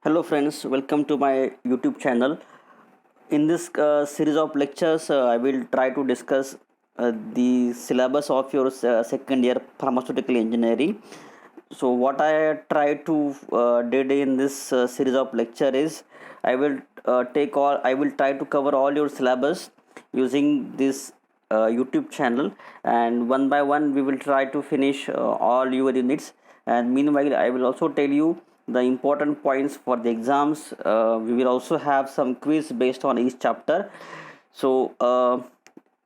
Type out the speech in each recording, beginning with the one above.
Hello, friends. Welcome to my YouTube channel. In this series of lectures, I will try to discuss the syllabus of your second year pharmaceutical engineering. So, what I try to did in this series of lecture is I will try to cover all your syllabus using this YouTube channel, and one by one we will try to finish all your units. And meanwhile, I will also tell you the important points for the exams. We will also have some quiz based on each chapter. So,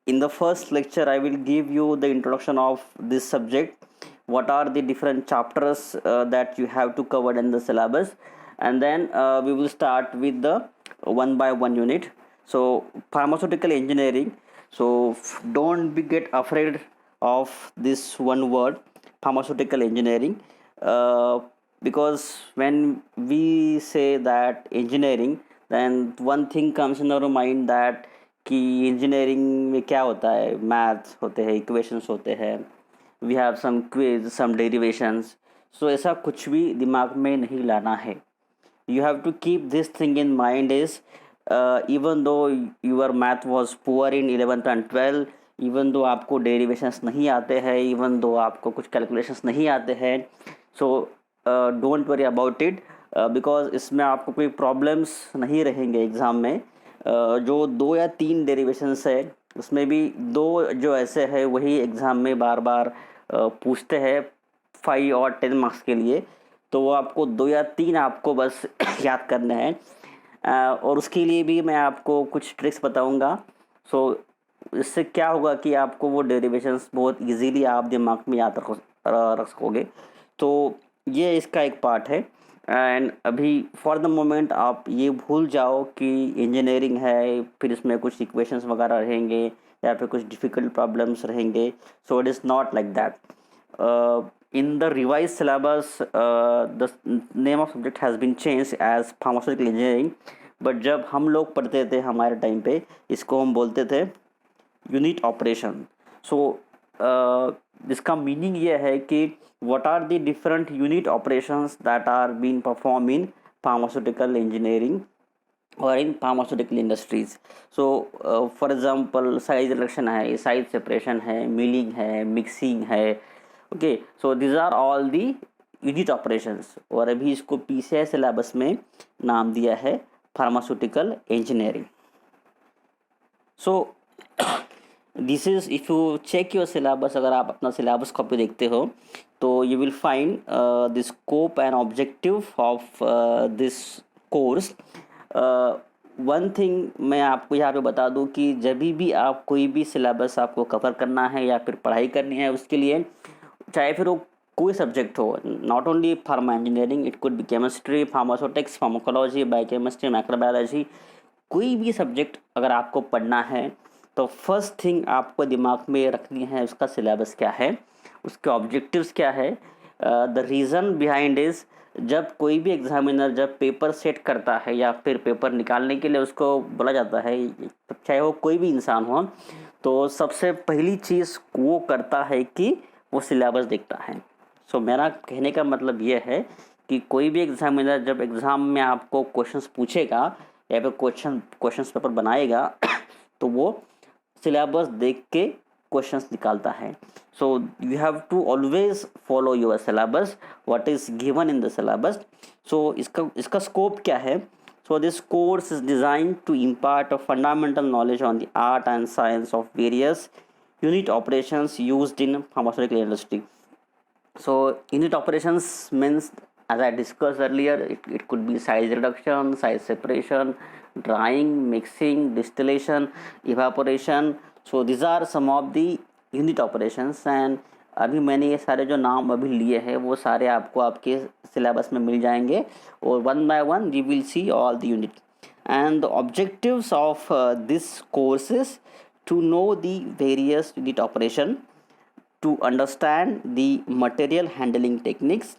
in the first lecture, I will give you the introduction of this subject. What are the different chapters that you have to cover in the syllabus, and then we will start with the one by one unit. So, pharmaceutical engineering. So, don't be get afraid of this one word, pharmaceutical engineering. Uh, because when we say that engineering, then one thing comes in our mind that कि engineering में क्या होता है, maths होते हैं, equations होते हैं, we have some quiz, some derivations. So ऐसा कुछ भी दिमाग में नहीं लाना है. You have to keep this thing in mind is even though your math was poor in 11th and 12, even though आपको डेरिवेशंस नहीं आते हैं, even though आपको कुछ कैलकुलेशंस नहीं आते हैं, so don't worry about it, because इसमें आपको कोई प्रॉब्लम्स नहीं रहेंगे एग्ज़ाम में. जो 2 या 3 डेरिवेशंस है उसमें भी 2 जो ऐसे है वही एग्ज़ाम में बार बार पूछते हैं 5 और 10 मार्क्स के लिए. तो वो आपको 2 या 3 आपको बस याद करने हैं, और उसके लिए भी मैं आपको कुछ ट्रिक्स बताऊंगा. सो इससे क्या होगा कि आपको वो डेरिवेशंस बहुत इजीली आप दिमाग में याद रख सकोगे. तो ये इसका एक पार्ट है. एंड अभी फॉर द मोमेंट आप ये भूल जाओ कि इंजीनियरिंग है, फिर इसमें कुछ इक्वेशंस वगैरह रहेंगे या फिर कुछ डिफ़िकल्ट प्रॉब्लम्स रहेंगे. सो it is not like that. In the revised syllabus, the name of subject has been changed as pharmaceutical engineering. But जब हम लोग पढ़ते थे हमारे टाइम पे इसको हम बोलते थे यूनिट ऑपरेशन. सो जिसका मीनिंग ये है कि what are the different unit operations that are been perform in pharmaceutical engineering और in pharmaceutical industries. So for example size reduction है, साइज सेपरेशन है, मिलिंग है, मिक्सिंग है. Okay, so these are all the unit operations. और अभी इसको PCI syllabus में नाम दिया है pharmaceutical engineering. So this is, if you check your syllabus, अगर आप अपना सिलेबस कॉपी देखते हो तो you will find the scope and objective of this course. One thing मैं आपको यहाँ पे बता दूँ कि जब भी आप कोई भी सिलेबस आपको कवर करना है या फिर पढ़ाई करनी है, उसके लिए चाहे फिर वो कोई सब्जेक्ट हो, not only pharma engineering, it could be chemistry, pharmaceutics, pharmacology, biochemistry, microbiology, कोई भी सब्जेक्ट अगर आपको पढ़ना है तो फर्स्ट थिंग आपको दिमाग में रखनी है उसका सिलेबस क्या है, उसके ऑब्जेक्टिव्स क्या है. द रीज़न बिहाइंड इज़, जब कोई भी एग्जामिनर जब पेपर सेट करता है या फिर पेपर निकालने के लिए उसको बोला जाता है, चाहे वो कोई भी इंसान हो, तो सबसे पहली चीज़ वो करता है कि वो सिलेबस देखता है. सो मेरा कहने का मतलब ये है कि कोई भी एग्जामिनर जब एग्ज़ाम में आपको क्वेश्चंस पूछेगा या फिर क्वेश्चंस पेपर बनाएगा तो वो सिलेबस देख के क्वेश्चंस निकालता है. So you have to always follow your syllabus, what is given in the syllabus. So इसका स्कोप क्या है. So this course is designed to impart a fundamental knowledge on the art and science of various unit operations used in pharmaceutical industry. So unit operations means, as I discussed earlier, it could be size reduction, size separation, drying, mixing, distillation, evaporation. So these are some of the unit operations. And अभी मैंने ये सारे जो नाम अभी लिए हैं वो सारे आपको आपके सिलेबस में मिल जाएंगे, और one by one we will see all the unit. And the objectives of this course is to know the various unit operation, to understand the material handling techniques,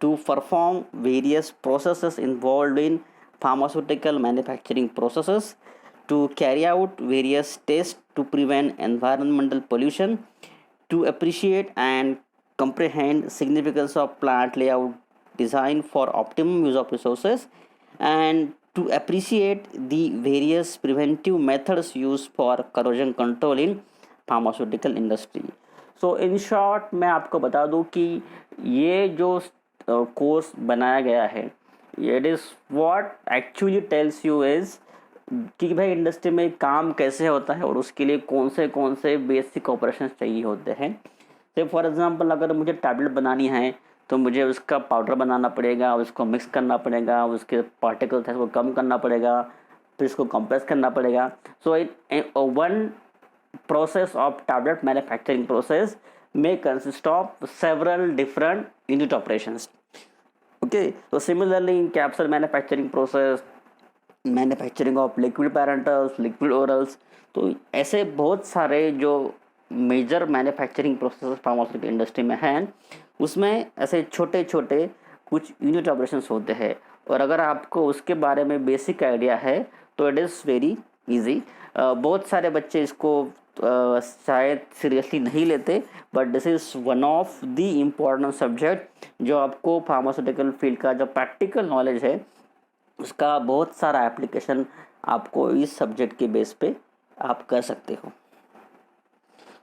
to perform various processes involved in pharmaceutical manufacturing processes, to carry out various tests to prevent environmental pollution, to appreciate and comprehend significance of plant layout design for optimum use of resources and to appreciate the various preventive methods used for corrosion control in pharmaceutical industry. So in short मैं आपको बता दूं कि ये जो course बनाया गया है, it is what actually tells you is कि भाई इंडस्ट्री में काम कैसे होता है और उसके लिए कौन से बेसिक ऑपरेशंस चाहिए होते हैं. से फॉर एग्जांपल अगर मुझे टैबलेट बनानी है तो मुझे उसका पाउडर बनाना पड़ेगा, उसको मिक्स करना पड़ेगा, उसके पार्टिकल्स हैं वो कम करना पड़ेगा, फिर इसको कंप्रेस करना पड़ेगा. So one process of tablet manufacturing process may consist of several different unit operations. Okay, so similarly in capsule manufacturing process, manufacturing of liquid parenterals, liquid orals, तो ऐसे बहुत सारे जो major manufacturing process pharmaceutical industry में हैं उसमें ऐसे छोटे छोटे कुछ यूनिट ऑपरेशंस होते हैं. और अगर आपको उसके बारे में बेसिक आइडिया है तो इट इज़ वेरी ईजी. बहुत सारे बच्चे इसको शायद सीरियसली नहीं लेते, but this is one of the important subject जो आपको फार्मास्यूटिकल फील्ड का जो प्रैक्टिकल नॉलेज है उसका बहुत सारा एप्लीकेशन आपको इस सब्जेक्ट के बेस पे आप कर सकते हो.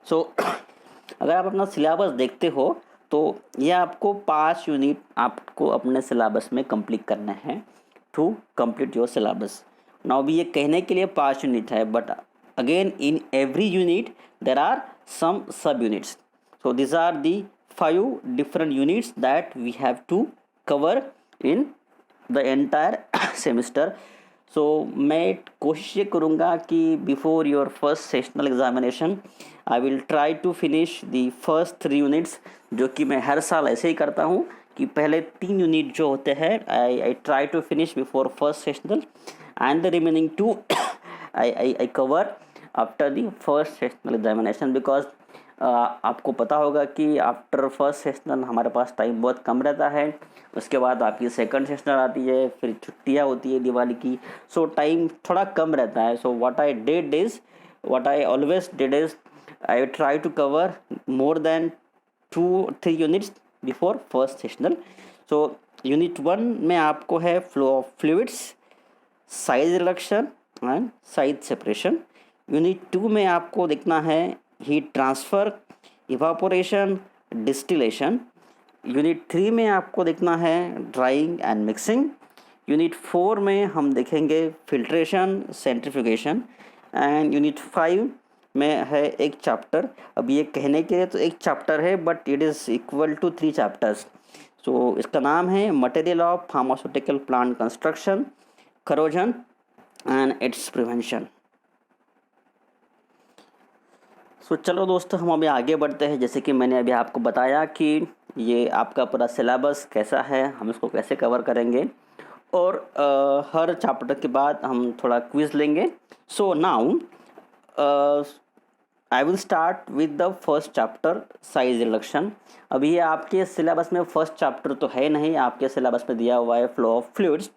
सो अगर आप अपना सिलेबस देखते हो तो ये आपको 5 यूनिट आपको अपने सिलेबस में कंप्लीट करना है to complete your syllabus. Now भी ये कहने के लिए 5 यूनिट है, but again in every unit there are some sub units. So these are the 5 different units that we have to cover in the entire semester. So मैं कोशिश ये करूँगा कि before your first sessional examination I will try to finish the first 3 units, जो कि मैं हर साल ऐसे ही करता हूँ कि पहले 3 यूनिट जो होते हैं I try to finish before first sessional and the remaining 2 I cover after the first sessional examination. Because आपको पता होगा कि आफ्टर फर्स्ट सेशनल हमारे पास टाइम बहुत कम रहता है. उसके बाद आपकी सेकंड सेशनल आती है, फिर छुट्टियां होती है दिवाली की, सो टाइम थोड़ा कम रहता है. So what I always did is I try to cover more than 2-3 units before first sessional. So unit 1 में आपको है flow of fluids, size reduction and size separation. Unit 2 में आपको देखना है heat transfer, evaporation, distillation. Unit 3 में आपको देखना है ड्राइंग एंड मिक्सिंग. यूनिट 4 में हम देखेंगे फिल्ट्रेशन, सेंट्रीफ्यूगेशन. एंड यूनिट 5 में है एक चैप्टर. अब ये कहने के लिए तो एक चैप्टर है but it is equal to 3 chapters. So इसका नाम है material of pharmaceutical plant construction, corrosion and its prevention. So चलो दोस्तों हम अभी आगे बढ़ते हैं. जैसे कि मैंने अभी आपको बताया कि ये आपका पूरा सिलेबस कैसा है, हम इसको कैसे कवर करेंगे, और हर चैप्टर के बाद हम थोड़ा क्विज लेंगे. So now I will start with the first chapter, size reduction. अभी ये आपके सिलेबस में फर्स्ट चैप्टर तो है नहीं, आपके सिलेबस में दिया हुआ है flow of fluids.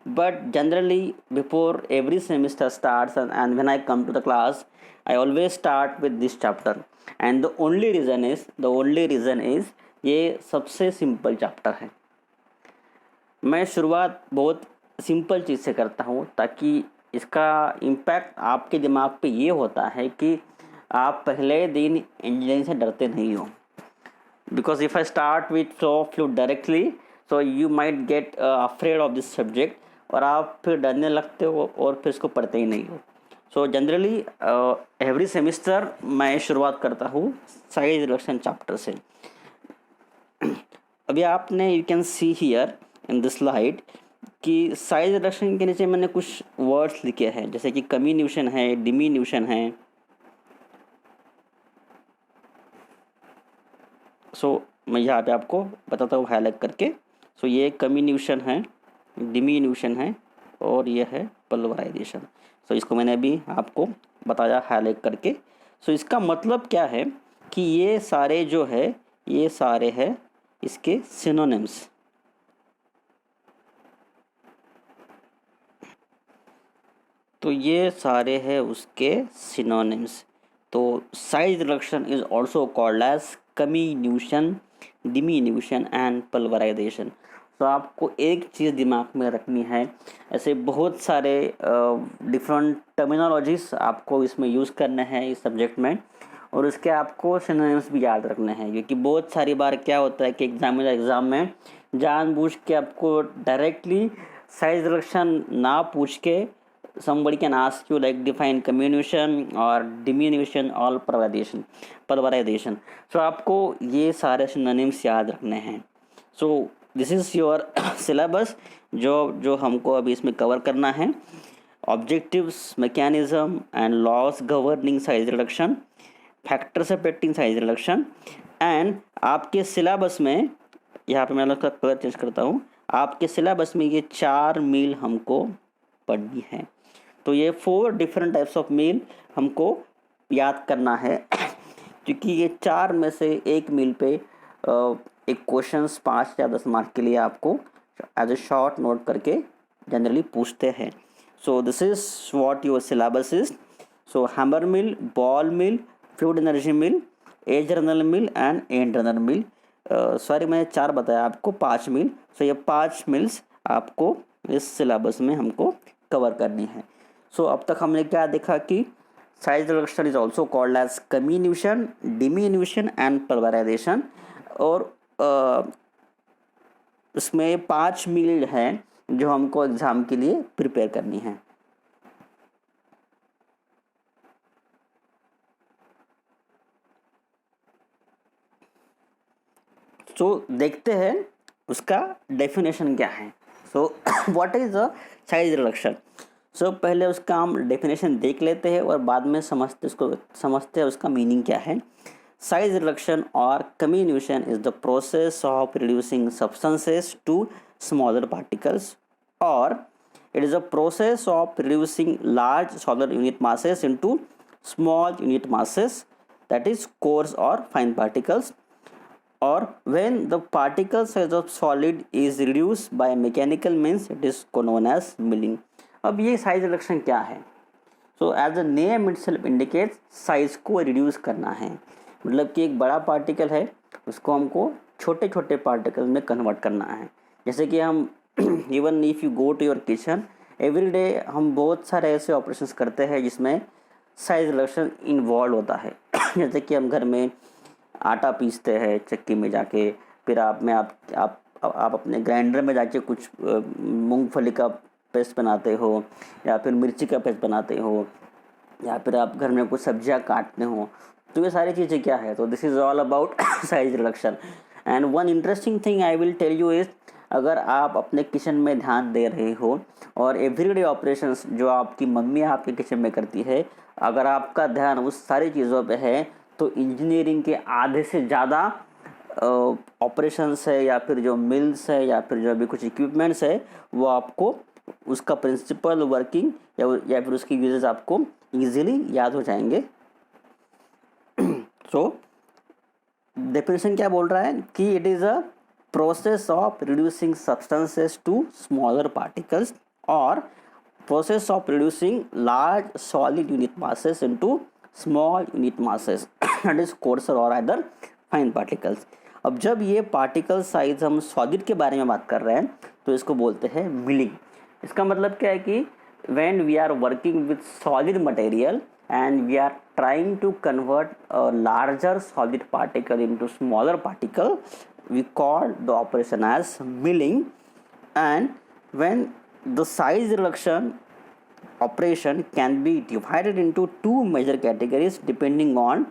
But generally before every semester starts and when I come to the class I always start with this chapter, and the only reason is ये सबसे सिंपल चैप्टर है. मैं शुरुआत बहुत सिंपल चीज़ से करता हूँ ताकि इसका इम्पैक्ट आपके दिमाग पे ये होता है कि आप पहले दिन इंजीनियरिंग से डरते नहीं हो. Because if I start with flow of fluid directly so you might get afraid of this subject, और आप फिर डरने लगते हो और फिर इसको पढ़ते ही नहीं हो. सो जनरली एवरी सेमिस्टर मैं शुरुआत करता हूँ साइज रिडक्शन चैप्टर से. अभी आपने you can see here in this slide कि साइज रिडक्शन के नीचे मैंने कुछ वर्ड्स लिखे हैं, जैसे कि कम्यून्यूशन है, डिमिन्यूशन है. सो मैं यहाँ पे आपको बताता हूँ हाईलाइट करके. सो ये कम्यून्यूशन है, डिमिन्यूशन है, और ये है पल्वराइजेशन. सो इसको मैंने अभी आपको बताया हाईलाइट करके. सो इसका मतलब क्या है कि ये सारे जो है ये सारे हैं इसके सिनोनिम्स. तो ये सारे हैं उसके सिनोनिम्स. तो size reduction is also called as comminution, diminution and pulverisation. तो आपको एक चीज़ दिमाग में रखनी है, ऐसे बहुत सारे डिफरेंट टर्मिनोलॉजीज आपको इसमें यूज़ करने हैं इस सब्जेक्ट में, और उसके आपको सिनोनिम्स भी याद रखने हैं, क्योंकि बहुत सारी बार क्या होता है कि एग्ज़ाम में जानबूझ के आपको डायरेक्टली साइज रिडक्शन ना पूछ के somebody can ask you like define comminution or diminution or pulverization. So आपको ये सारे सिनोनिम्स याद रखने हैं. So this is your syllabus जो हमको अभी इसमें कवर करना है. Objectives, mechanism and laws governing size reduction, factors affecting size reduction, and आपके सिलेबस में, यहाँ पे मैं उसका कलर चेंज करता हूँ, आपके सिलेबस में ये 4 मील हमको पढ़नी है. तो ये 4 डिफरेंट टाइप्स ऑफ मील हमको याद करना है, क्योंकि ये 4 में से एक मील पे एक क्वेश्चंस 5 या 10 मार्क के लिए आपको एज ए शॉर्ट नोट करके जनरली पूछते हैं. So this is what your syllabus is. So hammer mill, ball mill, fluid energy mill, edge runner mill and end runner mill. Sorry मैंने 4 बताया, आपको 5 मिल. सो ये 5 मिल्स आपको इस सिलेबस में हमको कवर करनी है. सो अब तक हमने क्या देखा कि size reduction is also called as comminution, diminution and pulverisation, और इसमें 5 मील हैं जो हमको एग्जाम के लिए प्रिपेयर करनी है. सो देखते हैं उसका डेफिनेशन क्या है. So what is a size reduction. So पहले उसका हम डेफिनेशन देख लेते हैं और बाद में समझते हैं उसका मीनिंग क्या है. साइज रिडक्शन और comminution is the process of reducing substances to smaller particles, और it is a process of reducing large solid unit masses into small unit masses, that is coarse or fine particles, or when the particle size of solid is reduced by mechanical means, it is known as milling. अब ये size reduction क्या है. So as a name itself indicates, size को reduce करना है, मतलब कि एक बड़ा पार्टिकल है उसको हमको छोटे छोटे पार्टिकल में कन्वर्ट करना है. जैसे कि हम even if you go to your kitchen every day, हम बहुत सारे ऐसे ऑपरेशंस करते हैं जिसमें साइज रिडक्शन इन्वॉल्व होता है. जैसे कि हम घर में आटा पीसते हैं चक्की में जाके, फिर आप अपने ग्राइंडर में जाके कुछ मूंगफली का पेस्ट बनाते हो, या फिर मिर्ची का पेस्ट बनाते हो, या फिर आप घर में कुछ सब्जियां काटते हो. तो ये सारी चीज़ें क्या है, तो this is all about size reduction. And one interesting thing I will tell you is, अगर आप अपने किचन में ध्यान दे रहे हो और एवरीडे ऑपरेशंस जो आपकी मम्मी आपके किचन में करती है, अगर आपका ध्यान उस सारी चीज़ों पे है, तो इंजीनियरिंग के आधे से ज़्यादा ऑपरेशंस है, या फिर जो मिल्स है, या फिर जो भी कुछ इक्विपमेंट्स है, वो आपको उसका प्रिंसिपल वर्किंग या फिर उसकी यूजेस आपको इजीली याद हो जाएंगे. सो डेफिनेशन क्या बोल रहा है कि it is a process of reducing substances to smaller particles, और process of reducing large solid unit masses into small unit masses, that is coarser or either fine particles. अब जब ये पार्टिकल साइज हम सॉलिड के बारे में बात कर रहे हैं तो इसको बोलते हैं मिलिंग. इसका मतलब क्या है कि when we are working with solid material and we are trying to convert a larger solid particle into smaller particle, we call the operation as milling. And when the size reduction operation can be divided into 2 major categories depending on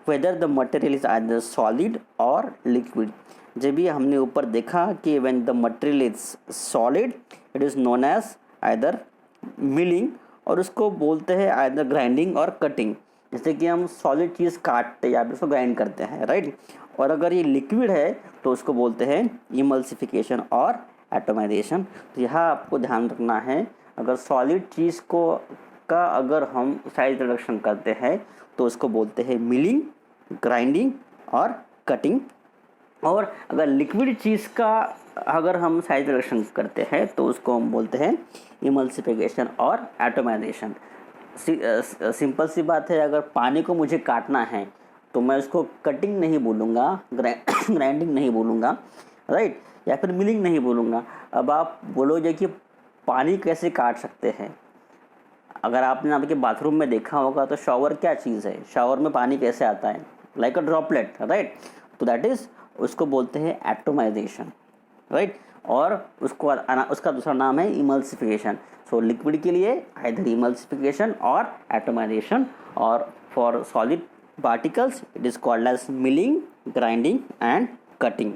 whether the material is either solid or liquid. जब भी हमने ऊपर देखा कि when the material is solid it is known as either milling, और उसको बोलते हैं either grinding और cutting. जैसे कि हम सॉलिड चीज़ काटते हैं या फिर उसको ग्राइंड करते हैं, राइट. और अगर ये लिक्विड है तो उसको बोलते हैं इमल्सिफिकेशन और एटोमाइजेशन. तो यहाँ आपको ध्यान रखना है, अगर सॉलिड चीज़ का अगर हम साइज रिडक्शन करते हैं तो उसको बोलते हैं मिलिंग, ग्राइंडिंग और कटिंग. और अगर लिक्विड चीज़ का अगर हम साइज रिडक्शन करते हैं तो उसको हम बोलते हैं इमल्सिफिकेशन और एटोमाइजेशन. सिंपल सी बात है, अगर पानी को मुझे काटना है तो मैं उसको कटिंग नहीं बोलूँगा, ग्राइंडिंग नहीं बोलूँगा, राइट. या फिर मिलिंग नहीं बोलूँगा। अब आप बोलोगे कि पानी कैसे काट सकते हैं। अगर आपने आपके बाथरूम में देखा होगा तो शॉवर क्या चीज़ है, शावर में पानी कैसे आता है, लाइक अ ड्रॉपलेट, राइट। तो दैट इज, उसको बोलते हैं एटोमाइजेशन, राइट। और उसका दूसरा नाम है इमल्सिफिकेशन। सो लिक्विड के लिए आइदर इमल्सिफिकेशन और एटोमाइजेशन, और for solid particles it is called as milling, grinding and cutting.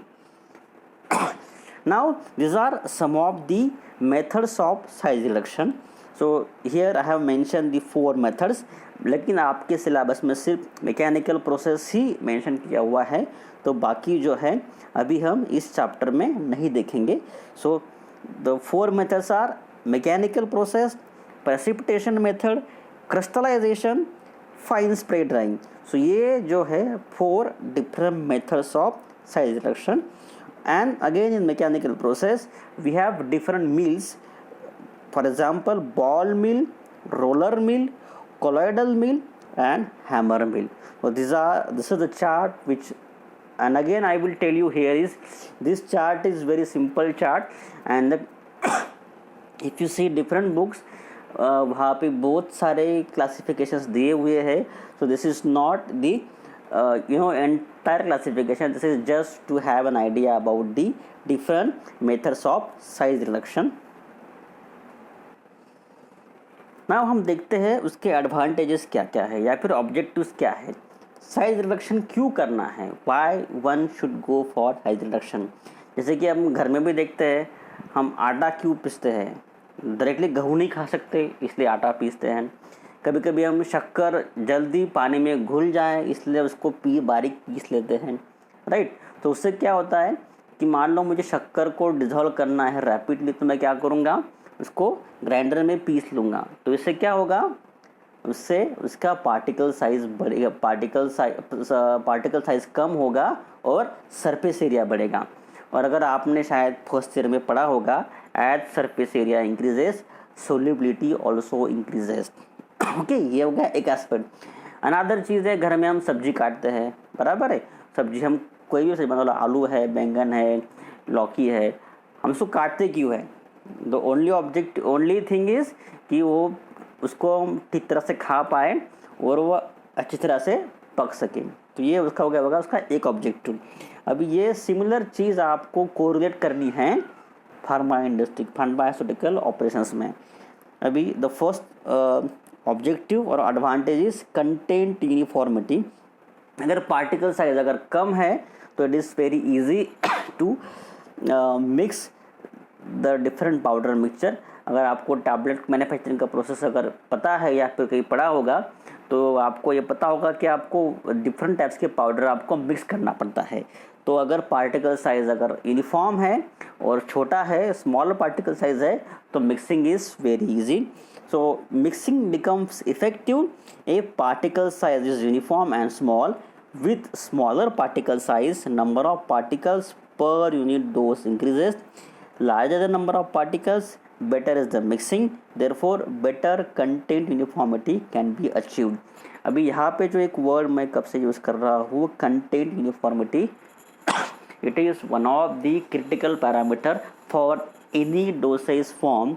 Now these are some of the methods of size reduction. So here I have mentioned the 4 methods, लेकिन आपके syllabus में सिर्फ mechanical process ही mention किया हुआ है, तो बाकी जो है अभी हम इस चैप्टर में नहीं देखेंगे। So the 4 methods are mechanical process, precipitation method, crystallisation, fine spray drying. So ये जो है 4 different methods of size reduction. And again in mechanical process we have different mills, for example ball mill, roller mill, colloidal mill and hammer mill. So this is the chart which, and again I will tell you here is, this chart is very simple chart, and if you see different books वहाँ पे बहुत सारे classifications दिए हुए हैं। So this is not the entire classification, this is just to have an idea about the different methods of size reduction. Now हम देखते हैं उसके एडवांटेजेस क्या क्या है या फिर ऑब्जेक्टिव्स क्या है। साइज रिडक्शन क्यों करना है, why one should go for size reduction. जैसे कि हम घर में भी देखते हैं, हम आटा क्यों पीसते हैं, डायरेक्टली गेहूँ नहीं खा सकते इसलिए आटा पीसते हैं। कभी कभी हम शक्कर जल्दी पानी में घुल जाए इसलिए उसको बारीक पीस लेते हैं, राइट। तो उससे क्या होता है कि मान लो मुझे शक्कर को डिज़ोल्व करना है रैपिडली, तो मैं क्या करूँगा, उसको ग्राइंडर में पीस लूँगा। तो इससे क्या होगा, उससे उसका पार्टिकल साइज़ बढ़ेगा, पार्टिकल साइज़ कम होगा और सरफेस एरिया बढ़ेगा। और अगर आपने शायद फर्स्ट ईयर में पढ़ा होगा, as surface area increases solubility also increases. Okay, ये हो गया एक एस्पेक्ट। अनदर चीज़ है, घर में हम सब्जी काटते हैं, बराबर है। सब्जी हम कोई भी सब्जी, मतलब आलू है, बैंगन है, लौकी है, हम उसको काटते क्यों है। द ओनली थिंग इज़ कि वो उसको हम ठीक तरह से खा पाए और वो अच्छी तरह से पक सके। तो ये उसका हो गया होगा उसका एक ऑब्जेक्टिव। अभी ये सिमिलर चीज़ आपको कोरिलेट करनी है फार्मा इंडस्ट्री, फार्मास्यूटिकल ऑपरेशंस में। अभी द फर्स्ट ऑब्जेक्टिव और एडवांटेज इज कंटेंट यूनिफॉर्मिटी। अगर पार्टिकल साइज अगर कम है तो it is very easy to mix the different powder mixture. अगर आपको टैबलेट मैन्युफैक्चरिंग का प्रोसेस अगर पता है या फिर कहीं पढ़ा होगा तो आपको ये पता होगा कि आपको डिफरेंट टाइप्स के पाउडर आपको मिक्स करना पड़ता है। तो अगर पार्टिकल साइज़ अगर यूनिफॉर्म है और छोटा है, स्मॉल पार्टिकल साइज़ है, तो mixing is very easy. So mixing becomes effective A particle size is uniform and small. With smaller particle size number of particles per unit dose increases. Larger the number of particles, better is the mixing, therefore better content uniformity can be achieved. अभी यहाँ पे जो एक word मैं कब से use कर रहा हूँ, content uniformity, it is one of the critical parameter for any dosage form.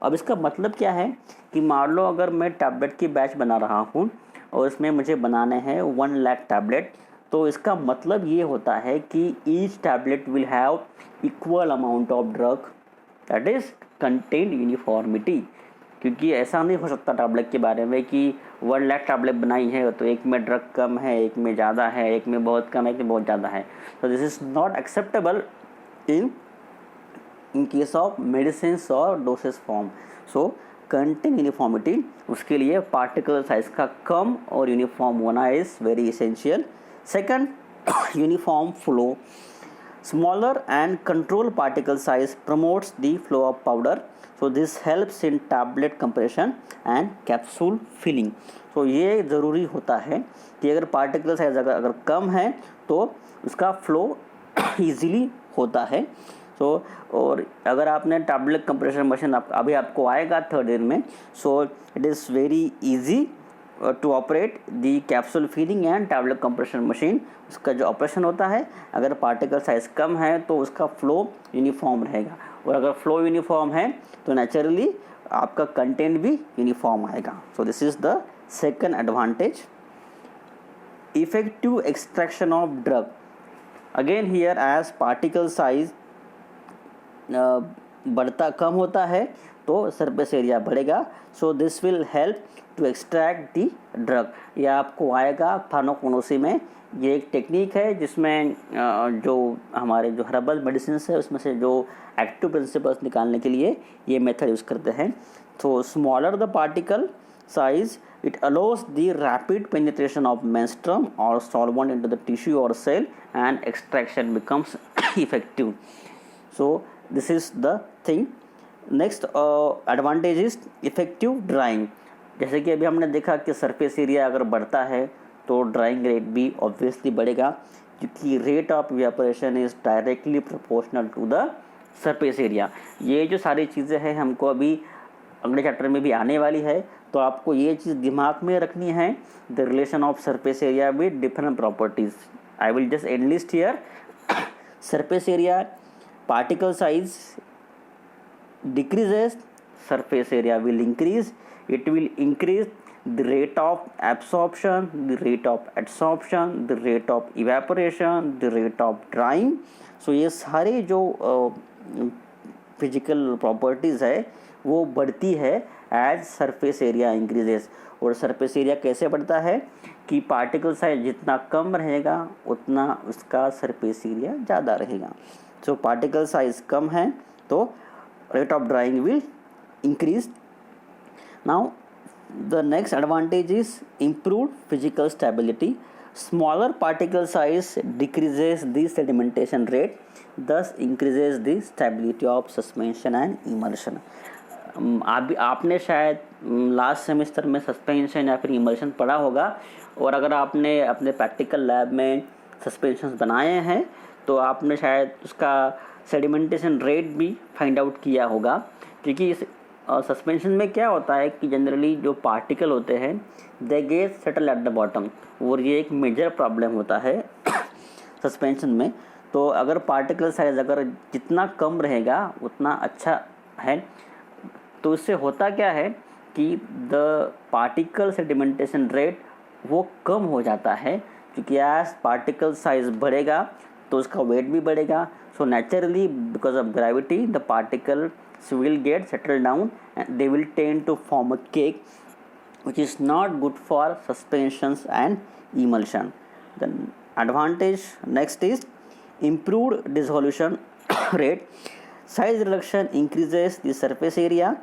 अब इसका मतलब क्या है कि मान लो अगर मैं टैबलेट की बैच बना रहा हूँ और इसमें मुझे बनाने हैं 1 लाख टैबलेट, तो इसका मतलब ये होता है कि each tablet will have equal amount of drug, that is content uniformity. क्योंकि ऐसा नहीं हो सकता टैबलेट के बारे में कि 1 लाख टैबलेट बनाई है तो एक में ड्रग कम है, एक में ज़्यादा है, एक में बहुत कम है, एक में बहुत ज़्यादा है। तो this is not acceptable in case of medicine और doses form. So content uniformity, उसके लिए पार्टिकल साइज का कम और यूनिफॉर्म होना is very essential. Second, uniform flow. Smaller and controlled particle size promotes the flow of powder. So this helps in tablet compression and capsule filling. So ये ज़रूरी होता है कि अगर पार्टिकल साइज अगर कम है तो उसका फ्लो इजीली होता है। और अगर आपने टैबलेट कंप्रेशन मशीन अभी आपको आएगा 3rd ईयर में, so it is very easy to operate the capsule feeding and tablet compression machine. उसका जो ऑपरेशन होता है, अगर पार्टिकल साइज कम है तो उसका फ्लो यूनिफॉर्म रहेगा, और अगर फ्लो यूनिफॉर्म है तो नेचुरली आपका कंटेंट भी यूनिफॉर्म आएगा। So this is the second advantage. Effective extraction of drug, again here as particle size बढ़ता कम होता है तो सरफेस एरिया बढ़ेगा। So this will help to extract the drug. यह आपको आएगा फार्माकोनोसी में। ये एक टेक्निक है जिसमें जो हमारे जो हर्बल मेडिसिन है उसमें से जो एक्टिव प्रिंसिपल्स निकालने के लिए ये मेथड यूज़ करते हैं। तो smaller the particle size, it allows the rapid penetration of menstruum or solvent into the tissue or cell and extraction becomes effective. So this is the thing. Next advantage is effective drying. जैसे कि अभी हमने देखा कि surface area अगर बढ़ता है तो ड्राइंग रेट भी ऑब्वियसली बढ़ेगा, क्योंकि rate of evaporation is directly proportional to the surface area. ये जो सारी चीज़ें हैं हमको अभी अगले चैप्टर में भी आने वाली है, तो आपको ये चीज़ दिमाग में रखनी है, the relation of surface area with different properties. I will just enlist here. Surface area, particle size decreases, surface area will increase. It will increase the rate of absorption, the rate of adsorption, the rate of evaporation, the rate of drying. So ये सारे जो physical properties है वो बढ़ती है as surface area increases. और surface area कैसे बढ़ता है कि पार्टिकल साइज जितना कम रहेगा उतना उसका सरफेस एरिया ज़्यादा रहेगा। सो पार्टिकल साइज कम है तो rate of drying will increase. Now the next advantage is improved physical stability. Smaller particle size decreases the sedimentation rate, thus increases the stability of suspension and emulsion. आपने शायद last semester में suspension या फिर emulsion पढ़ा होगा, और अगर आपने अपने प्रैक्टिकल लैब में सस्पेंशन बनाए हैं तो आपने शायद उसका सेडिमेंटेशन रेट भी फाइंड आउट किया होगा। क्योंकि इस सस्पेंशन में क्या होता है कि जनरली जो पार्टिकल होते हैं they get settle at the bottom, और ये एक मेजर प्रॉब्लम होता है सस्पेंशन में। तो अगर पार्टिकल साइज अगर जितना कम रहेगा उतना अच्छा है। तो इससे होता क्या है कि द पार्टिकल सेडिमेंटेशन रेट वो कम हो जाता है, क्योंकि एज पार्टिकल साइज बढ़ेगा तो उसका वेट भी बढ़ेगा। So naturally, because of gravity, the particles will get settled down and they will tend to form a cake, which is not good for suspensions and emulsion. The advantage next is improved dissolution rate. Size reduction increases the surface area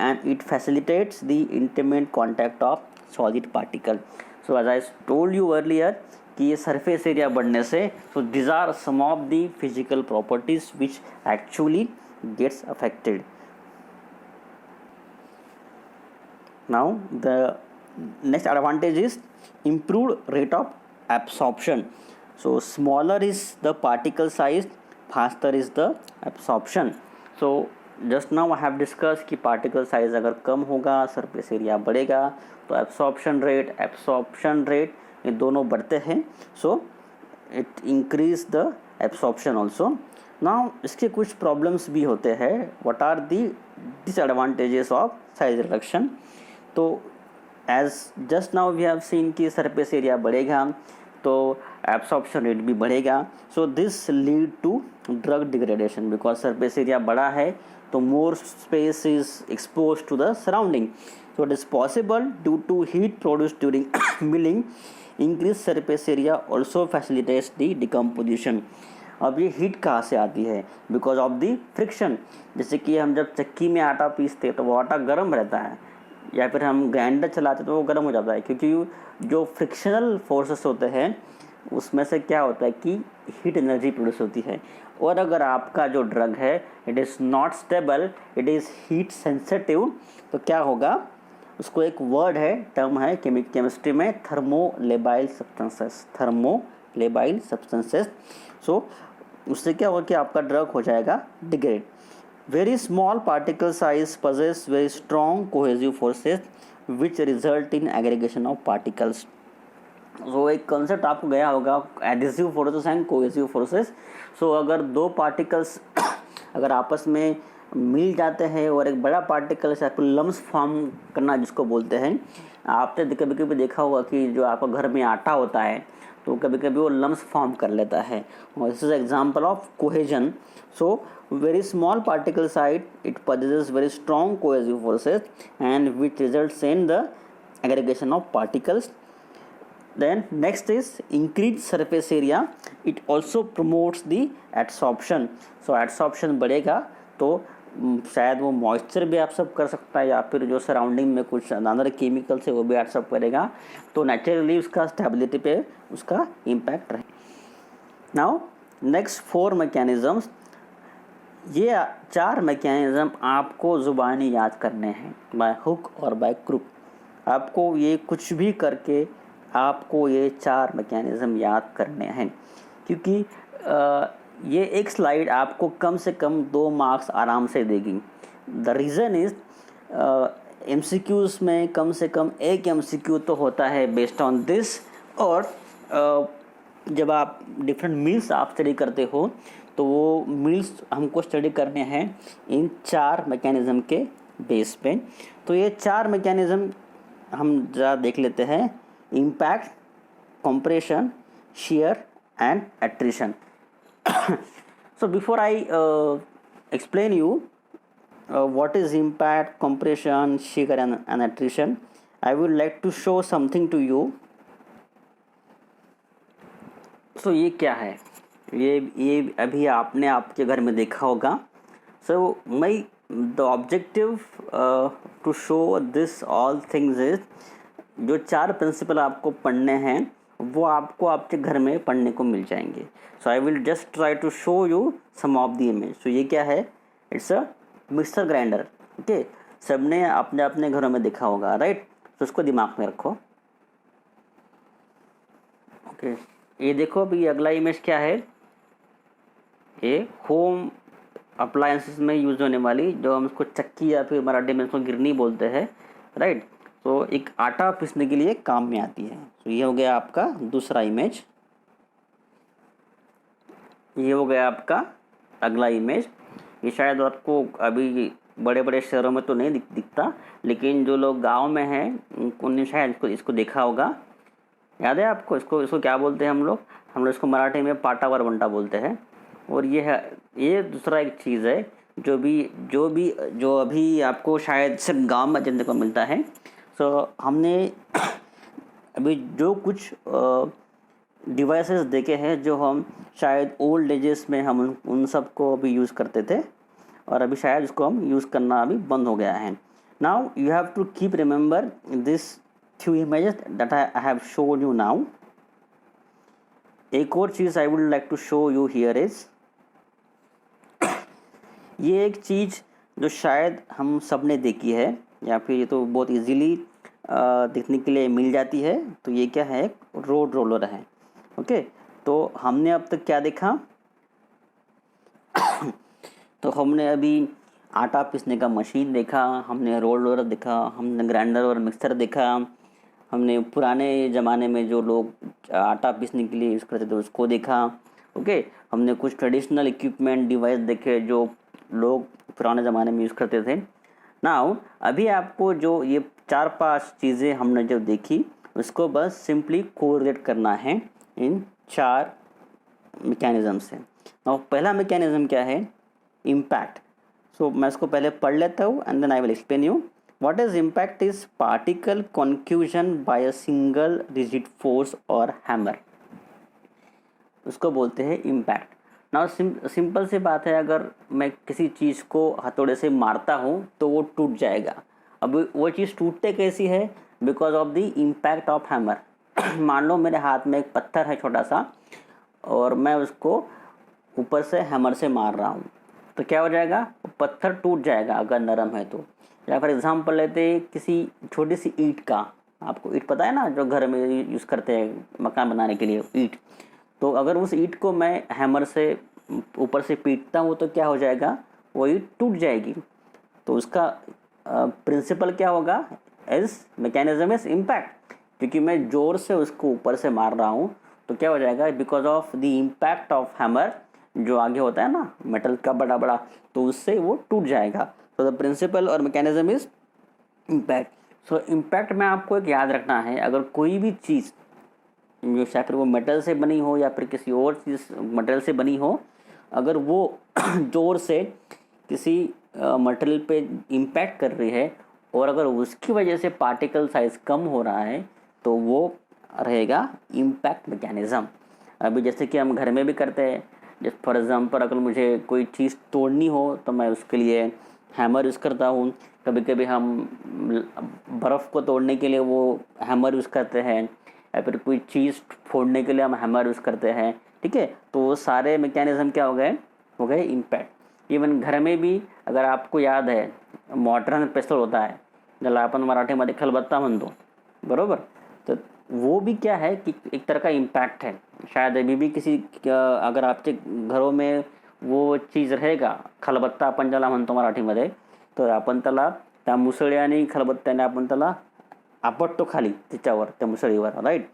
and it facilitates the intimate contact of solid particle. So as I told you earlier, कि ये surface area बढ़ने से, so this are some of the physical properties which actually gets affected. Now the next advantage is improved rate of absorption. So smaller is the particle size, faster is the absorption. So just now I have discuss कि particle size अगर कम होगा surface area बढ़ेगा, तो absorption rate ये दोनों बढ़ते हैं. So it increase the absorption also. Now इसके कुछ प्रॉब्लम्स भी होते हैं. What are the disadvantages of size reduction? तो as just now we have seen कि सरफेस एरिया बढ़ेगा तो एब्सॉर्प्शन रेट भी बढ़ेगा. So this lead to drug degradation, because surface area बड़ा है तो more space is expose to the surrounding. So it is possible due to heat produced during milling, increased surface area also facilitates the decomposition. अब ये heat कहाँ से आती है? Because of the friction. जैसे कि हम जब चक्की में आटा पीसते तो वो आटा गर्म रहता है, या फिर हम ग्राइंडर चलाते तो वो गर्म हो जाता है, क्योंकि जो फ्रिक्शनल फोर्सेस होते हैं उसमें से क्या होता है कि हीट एनर्जी प्रोड्यूस होती है. और अगर आपका जो ड्रग है it is not stable, it is heat sensitive, तो क्या होगा? उसको एक वर्ड है, टर्म है केमिस्ट्री में, थर्मोलेबाइल सब्सटेंसेस. सो उससे क्या होगा कि आपका ड्रग हो जाएगा degrade. Very small particle size possess very strong cohesive forces which result in aggregation of particles. So एक कंसेप्ट आपको गया होगा, adhesive forces and cohesive forces. So अगर दो पार्टिकल्स अगर आपस में मिल जाते हैं और एक बड़ा पार्टिकल से आपको लम्स फॉर्म करना जिसको बोलते हैं, आपने कभी कभी देखा होगा कि जो आपका घर में आटा होता है तो कभी कभी वो लम्स फॉर्म कर लेता है, और this is example of cohesion. So very small particle size it possesses very strong cohesive forces and which results in the aggregation of particles. Then next is increased surface area, it also promotes the adsorption. So adsorption बढ़ेगा तो शायद वो moisture भी absorb कर सकता है या फिर जो सराउंडिंग में कुछ अदर केमिकल्स है वो भी एब्सॉर्ब करेगा, तो नेचुरली उसका स्टेबिलिटी पे उसका इम्पैक्ट रहे. Now next 4 mechanisms. ये 4 मैकेनिज्म आपको ज़ुबानी याद करने हैं, बाय हुक और बाय क्रुक. आपको ये कुछ भी करके आपको ये 4 मैकेनिज्म याद करने हैं, क्योंकि ये एक स्लाइड आपको कम से कम 2 मार्क्स आराम से देगी. द रीज़न इज़ MCQs में कम से कम एक MCQ तो होता है बेस्ड ऑन दिस, और जब आप डिफरेंट मील्स आप स्टडी करते हो तो वो मील्स हमको स्टडी करने हैं इन 4 मैकेनिज्म के बेस पे. तो ये 4 मैकेनिज्म हम ज़रा देख लेते हैं. Impact, compression, shear and attrition. So before I explain you what is impact, compression, shear and attrition, I would like to show something to you. So ये क्या है, ये अभी आपने आपके घर में देखा होगा. So my the objective to show this all things is, जो 4 प्रिंसिपल आपको पढ़ने हैं वो आपको आपके घर में पढ़ने को मिल जाएंगे. So I will just try to show you some of the image. So ये क्या है, it's a mixer grinder. Okay, सबने अपने अपने घरों में देखा होगा, राइट. तो उसको दिमाग में रखो. ओके, ये देखो अभी अगला इमेज क्या है, ये होम अप्लायंसेस में यूज होने वाली, जो हम इसको चक्की या फिर मराठी में इसको गिरनी बोलते हैं, राइट. तो एक आटा पीसने के लिए काम में आती है. तो ये हो गया आपका दूसरा इमेज. ये हो गया आपका अगला इमेज. ये शायद आपको अभी बड़े बड़े शहरों में तो नहीं दिखता, लेकिन जो लोग गांव में हैं उन्होंने शायद इसको देखा होगा. याद है आपको, इसको क्या बोलते हैं हम लोग इसको मराठी में पाटा वर बंटा बोलते हैं. और ये दूसरा एक चीज़ है जो अभी आपको शायद सिर्फ गांव में जानने को मिलता है. सो हमने अभी जो कुछ डिवाइसेस देखे हैं जो हम शायद ओल्ड एजेस में हम उन सब को अभी यूज़ करते थे, और अभी शायद इसको हम यूज़ करना अभी बंद हो गया है. Now you have to keep remember this few images that I have shown you now. एक और चीज़ I would like to show you here is, ये एक चीज़ जो शायद हम सब ने देखी है या फिर ये तो बहुत इजीली दिखने के लिए मिल जाती है. तो ये क्या है, रोड रोलर है. ओके, तो हमने अब तक क्या देखा तो हमने अभी आटा पीसने का मशीन देखा, हमने रोड रोलर देखा, हमने ग्राइंडर और मिक्सर देखा, हमने पुराने ज़माने में जो लोग आटा पीसने के लिए यूज़ करते थे उसको देखा. ओके, हमने कुछ ट्रेडिशनल इक्विपमेंट डिवाइस देखे जो लोग पुराने ज़माने में यूज़ करते थे. नाउ अभी आपको जो ये 4-5 चीज़ें हमने जो देखी उसको बस सिंपली कोरिलेट करना है इन 4 मैकेनिज़्म से. नाउ पहला मैकेनिज़्म क्या है, इम्पैक्ट. सो मैं इसको पहले पढ़ लेता हूँ and then I will explain you. What is impact is particle concussion by a single rigid force or hammer. उसको बोलते हैं इम्पैक्ट. नाउ सिंपल सी बात है, अगर मैं किसी चीज़ को हथौड़े से मारता हूँ तो वो टूट जाएगा. अब वो चीज़ टूटते कैसी है, because of the impact of hammer. मान लो मेरे हाथ में एक पत्थर है छोटा सा और मैं उसको ऊपर से हैमर से मार रहा हूँ, तो क्या हो जाएगा, पत्थर टूट जाएगा अगर नरम है तो. या फॉर एग्जांपल लेते किसी छोटी सी ईंट का, आपको ईंट पता है ना जो घर में यूज़ करते हैं मकान बनाने के लिए, ईंट. तो अगर उस ईंट को मैं हैमर से ऊपर से पीटता हूँ तो क्या हो जाएगा, वही टूट जाएगी। तो उसका प्रिंसिपल क्या होगा, एज मैकेनिज्म इज इम्पैक्ट, क्योंकि मैं जोर से उसको ऊपर से मार रहा हूँ तो क्या हो जाएगा, because of the impact of hammer, जो आगे होता है ना मेटल का बड़ा बड़ा, तो उससे वो टूट जाएगा। तो द प्रिंसिपल और mechanism is impact. So impact में आपको एक याद रखना है, अगर कोई भी चीज़ जो चाहे फिर वो मेटल से बनी हो या फिर किसी और चीज़ मटेरियल से बनी हो, अगर वो जोर से किसी मटेरियल पे इम्पैक्ट कर रही है और अगर उसकी वजह से पार्टिकल साइज कम हो रहा है तो वो रहेगा इम्पैक्ट मैकेनिज़्म। अभी जैसे कि हम घर में भी करते हैं, जैसे फॉर एग्जांपल अगर मुझे कोई चीज़ तोड़नी हो तो मैं उसके लिए हैमर यूज़ करता हूँ। कभी कभी हम बर्फ़ को तोड़ने के लिए वो हैमर यूज़ करते हैं, या फिर कोई चीज़ फोड़ने के लिए हम हैमर यूज़ करते हैं, ठीक है। तो वो सारे मैकेनिज़्म क्या हो गए इम्पैक्ट। इवन घर में भी अगर आपको याद है मॉर्टर एंड पेस्टल होता है, ज्याला आपण मराठीमध्ये खलबत्ता म्हणतो, बरोबर। तो वो भी क्या है कि एक तरह का इम्पैक्ट है। शायद अभी भी किसी अगर आपके घरों में वो चीज़ रहेगा, खलबत्ता आपण ज्याला म्हणतो मराठीमध्ये, तर आपण त्याला त्या मुसळी आणि खलबत्त्याने आपण त्याला आपटतो खाली त्याच्यावर, त्या मुसळीवर, right.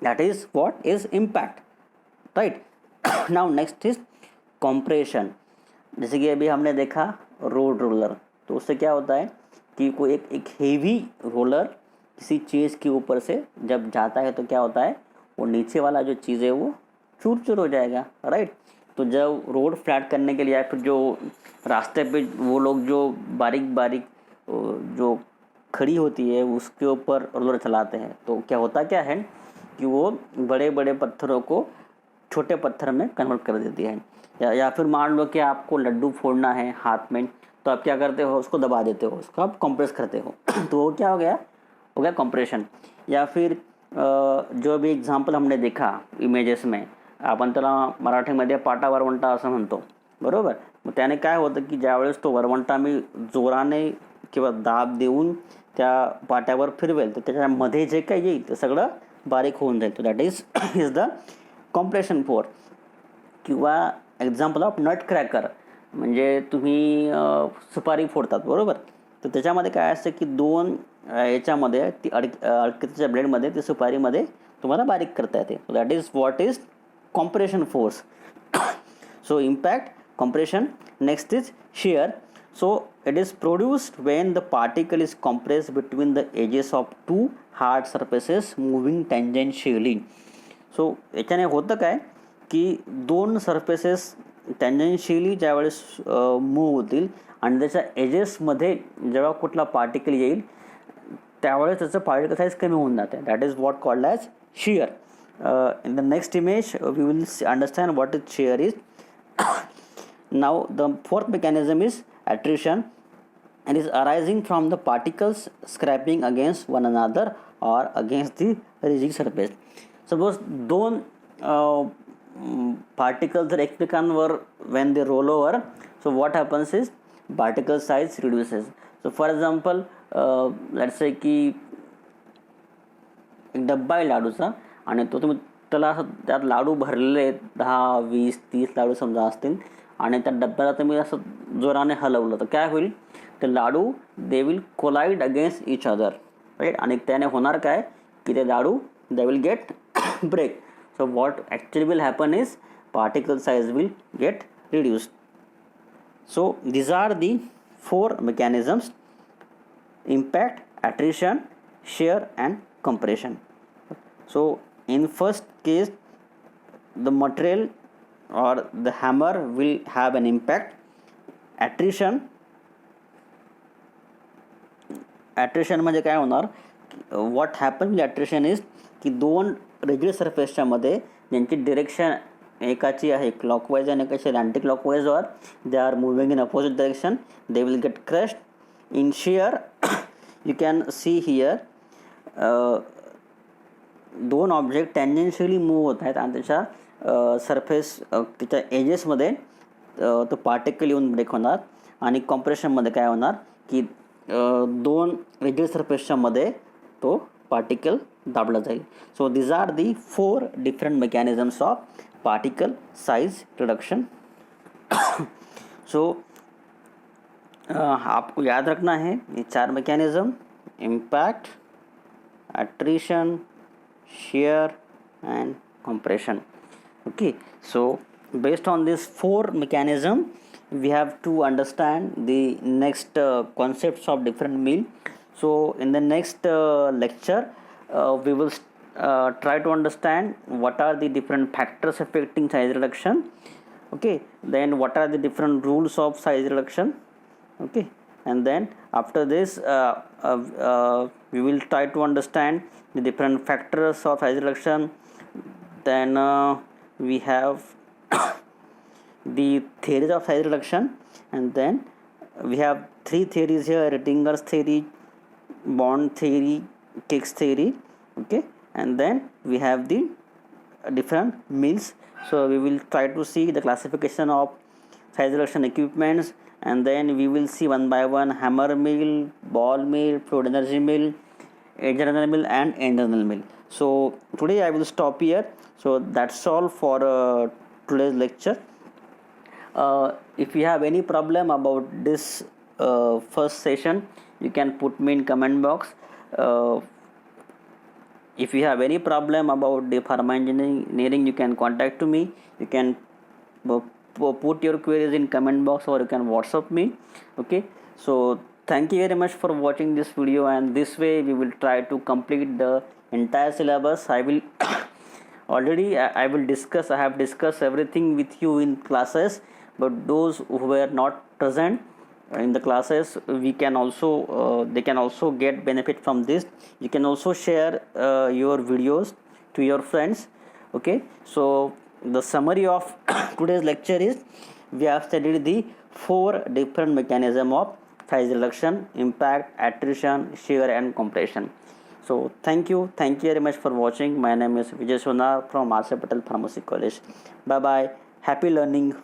That is what is impact, right. Now next is compression. जैसे कि अभी हमने देखा रोड रोलर, तो उससे क्या होता है कि कोई एक हेवी रोलर किसी चीज़ के ऊपर से जब जाता है तो क्या होता है, वो नीचे वाला जो चीज़ है वो चूर चूर हो जाएगा, राइट। तो जब रोड फ्लैट करने के लिए या फिर जो रास्ते पे वो लोग जो बारीक बारीक जो खड़ी होती है उसके ऊपर रोलर चलाते हैं, तो क्या है कि वो बड़े बड़े पत्थरों को छोटे पत्थर में कन्वर्ट कर देती है। या फिर मान लो कि आपको लड्डू फोड़ना है हाथ में, तो आप क्या करते हो, उसको दबा देते हो, उसको आप कंप्रेस करते हो तो वो क्या हो गया कंप्रेशन। या फिर जो भी एग्जांपल हमने देखा इमेजेस में, आपण त्याला मराठीमध्ये पाटा वरवंटा असं म्हणतो, बरोबर। मग त्याने काय होतं की ज्यावेळेस तो वरवंटा मी जोराने किंवा दाब देऊन त्या पाट्यावर फिरवेल तर त्याच्यामध्ये जे काही येईल ते सगळं बारीक होऊन जाईल। तो that is the compression force. किंवा एक्झाम्पल ऑफ नट क्रॅकर, म्हणजे तुम्ही सुपारी फोडतात, बरोबर। तर त्याच्यामध्ये काय असतं की दोन याच्यामध्ये ती अडकीच्या ब्लेडमध्ये ती सुपारीमध्ये तुम्हाला बारीक करता येते। So that is what is compression force. So impact, compression. Next is shear. So it is produced when the particle is compressed between the edges of two hard surfaces moving tangentially. So याच्याने होतं काय की दोन surfaces टँजेन्शियली ज्यावेळेस move होतील आणि त्याच्या एजेसमध्ये जेव्हा कुठला पार्टिकल येईल त्यावेळेस त्याचं पार्टिकल साईज कमी होऊन जाते। That is what called as shear. In the next image we will understand what is shear is. Now the fourth mechanism is attrition, and is arising from the particles scraping against one another or against the rigid surface. Suppose दोन particles जर एकमेकांवर when they roll over, so what happens is particle size reduces. So for example let's say की एक डब्बा आहे लाडूचा आणि तो तुम्ही त्याला असं त्यात लाडू भरलेले 10, 20, 30 लाडू समजा असतील आणि त्या डब्याला तुम्ही असं जोराने हलवलं तर काय होईल, ते लाडू they will collide against each other, right. आणि त्याने होणार काय की ते लाडू they will get break. So what actually will happen is particle size will get reduced. So these are the 4 mechanisms: impact, attrition, shear and compression. So in first case the material or the hammer will have an impact. attrition म्हणजे काय होणार, what happens with attrition is की दोन regular सरफेसच्या मध्ये ज्यांची direction एकाची आहे clockwise आणि एकाची अँटी क्लॉकवाइज और they are moving in opposite direction, they will get crushed. In shear you can see here दोन ऑब्जेक्ट टँजेन्शियली मूव्ह होत आहेत आणि त्याच्या सरफेस त्याच्या एजेसमध्ये तो पार्टिकल येऊन ब्रेक होणार. आणि कॉम्प्रेशनमध्ये काय होणार की दोन रेग्युलर सरफेसच्या मध्ये तो पार्टिकल दाबला जाईल. So these are the 4 different mechanisms of particle size reduction. So आपको याद रखना है ये 4 mechanism: impact, attrition, shear and compression. Okay, so based on this 4 mechanism, we have to understand the next concepts of different mill. So in the next lecture, we will try to understand what are the different factors affecting size reduction. Okay, then what are the different rules of size reduction. Okay, and then after this we will try to understand the different factors of size reduction. Then we have the theories of size reduction, and then we have 3 theories here: Rettinger's theory, Bond theory, Kick's theory. Okay, and then we have the different mills. So we will try to see the classification of size reduction equipments, and then we will see one by one hammer mill, ball mill, fluid energy mill, edge runner mill and end runner mill. So today I will stop here. So that's all for today's lecture. If you have any problem about this first session, you can put me in comment box. If you have any problem about the pharma engineering, you can contact to me. You can put your queries in comment box, or you can WhatsApp me. Okay, so thank you very much for watching this video, and this way we will try to complete the entire syllabus. I will already I will discuss, I have discussed everything with you in classes, but those who were not present in the classes, we can also they can also get benefit from this. You can also share your videos to your friends. Okay, so the summary of today's lecture is we have studied the 4 different mechanism of size reduction: impact, attrition, shear and compression. So thank you very much for watching. My name is Vijay Sonar from R.C. Patel Pharmacy College. Bye bye, happy learning.